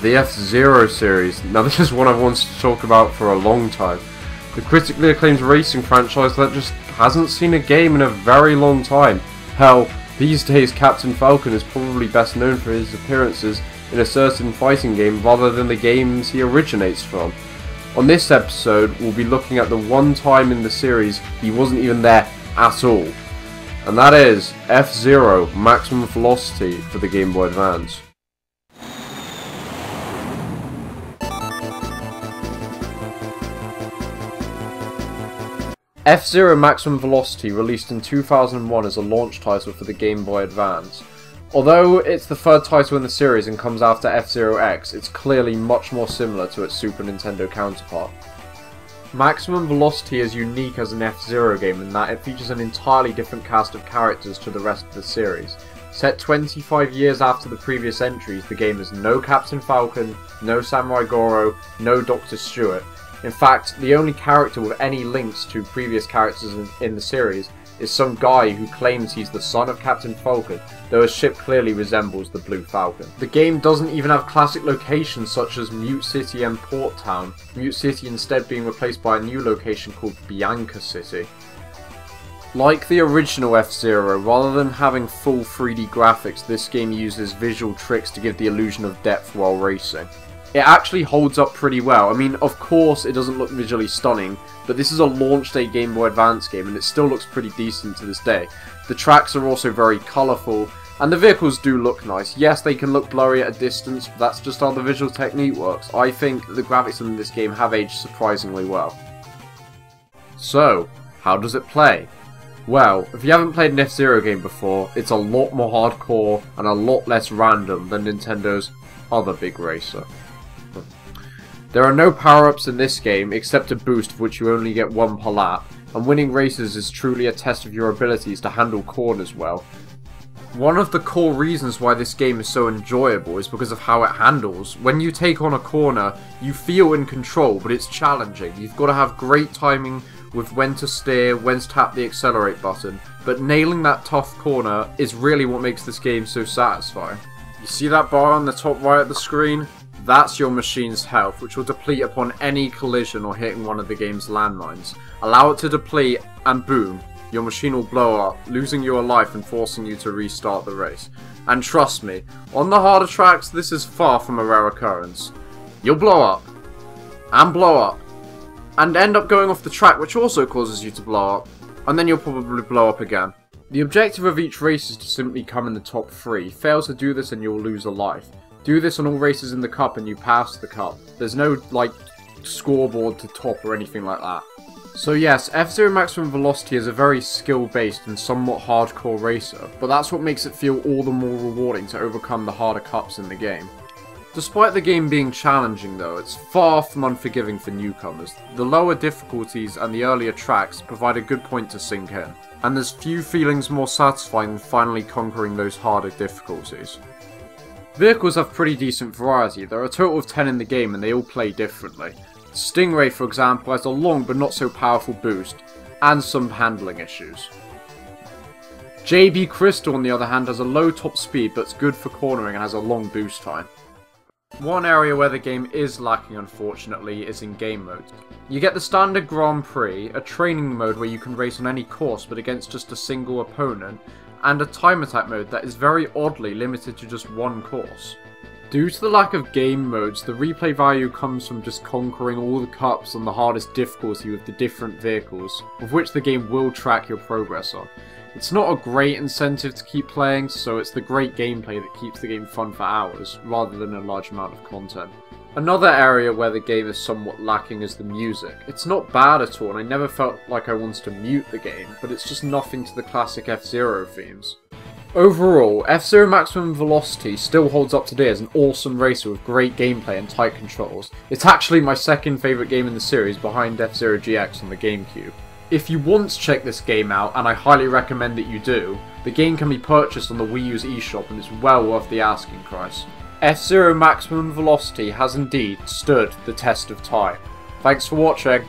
The F-Zero series. Now this is one I've wanted to talk about for a long time. The critically acclaimed racing franchise that just hasn't seen a game in a very long time. Hell, these days Captain Falcon is probably best known for his appearances in a certain fighting game rather than the games he originates from. On this episode, we'll be looking at the one time in the series he wasn't even there at all. And that is F-Zero Maximum Velocity for the Game Boy Advance. F-Zero Maximum Velocity released in 2001 as a launch title for the Game Boy Advance. Although it's the third title in the series and comes after F-Zero X, it's clearly much more similar to its Super Nintendo counterpart. Maximum Velocity is unique as an F-Zero game in that it features an entirely different cast of characters to the rest of the series. Set 25 years after the previous entries, the game has no Captain Falcon, no Samurai Goro, no Dr. Stewart. In fact, the only character with any links to previous characters in the series is some guy who claims he's the son of Captain Falcon, though his ship clearly resembles the Blue Falcon. The game doesn't even have classic locations such as Mute City and Port Town, Mute City instead being replaced by a new location called Bianca City. Like the original F-Zero, rather than having full 3D graphics, this game uses visual tricks to give the illusion of depth while racing. It actually holds up pretty well. I mean, of course it doesn't look visually stunning, but this is a launch day Game Boy Advance game and it still looks pretty decent to this day. The tracks are also very colourful, and the vehicles do look nice. Yes, they can look blurry at a distance, but that's just how the visual technique works. I think the graphics in this game have aged surprisingly well. So, how does it play? Well, if you haven't played an F-Zero game before, it's a lot more hardcore and a lot less random than Nintendo's other big racer. There are no power-ups in this game except a boost of which you only get one per lap, and winning races is truly a test of your abilities to handle corners well. One of the core reasons why this game is so enjoyable is because of how it handles. When you take on a corner, you feel in control, but it's challenging. You've got to have great timing with when to steer, when to tap the accelerate button, but nailing that tough corner is really what makes this game so satisfying. You see that bar on the top right of the screen? That's your machine's health, which will deplete upon any collision or hitting one of the game's landmines. Allow it to deplete, and boom, your machine will blow up, losing your life and forcing you to restart the race. And trust me, on the harder tracks, this is far from a rare occurrence. You'll blow up, and end up going off the track, which also causes you to blow up, and then you'll probably blow up again. The objective of each race is to simply come in the top 3. Fail to do this and you'll lose a life. Do this on all races in the cup and you pass the cup. There's no, like, scoreboard to top or anything like that. So yes, F-Zero Maximum Velocity is a very skill-based and somewhat hardcore racer, but that's what makes it feel all the more rewarding to overcome the harder cups in the game. Despite the game being challenging though, it's far from unforgiving for newcomers. The lower difficulties and the earlier tracks provide a good point to sink in, and there's few feelings more satisfying than finally conquering those harder difficulties. Vehicles have pretty decent variety. There are a total of 10 in the game and they all play differently. Stingray, for example, has a long but not so powerful boost, and some handling issues. JB Crystal, on the other hand, has a low top speed but's good for cornering and has a long boost time. One area where the game is lacking, unfortunately, is in game modes. You get the standard Grand Prix, a training mode where you can race on any course but against just a single opponent, and a time attack mode that is very oddly limited to just one course. Due to the lack of game modes, the replay value comes from just conquering all the cups on the hardest difficulty with the different vehicles, with which the game will track your progress on. It's not a great incentive to keep playing, so it's the great gameplay that keeps the game fun for hours, rather than a large amount of content. Another area where the game is somewhat lacking is the music. It's not bad at all, and I never felt like I wanted to mute the game, but it's just nothing to the classic F-Zero themes. Overall, F-Zero Maximum Velocity still holds up today as an awesome racer with great gameplay and tight controls. It's actually my second favourite game in the series behind F-Zero GX on the GameCube. If you want to check this game out, and I highly recommend that you do, the game can be purchased on the Wii U's eShop and it's well worth the asking price. F-Zero Maximum Velocity has indeed stood the test of time. Thanks for watching.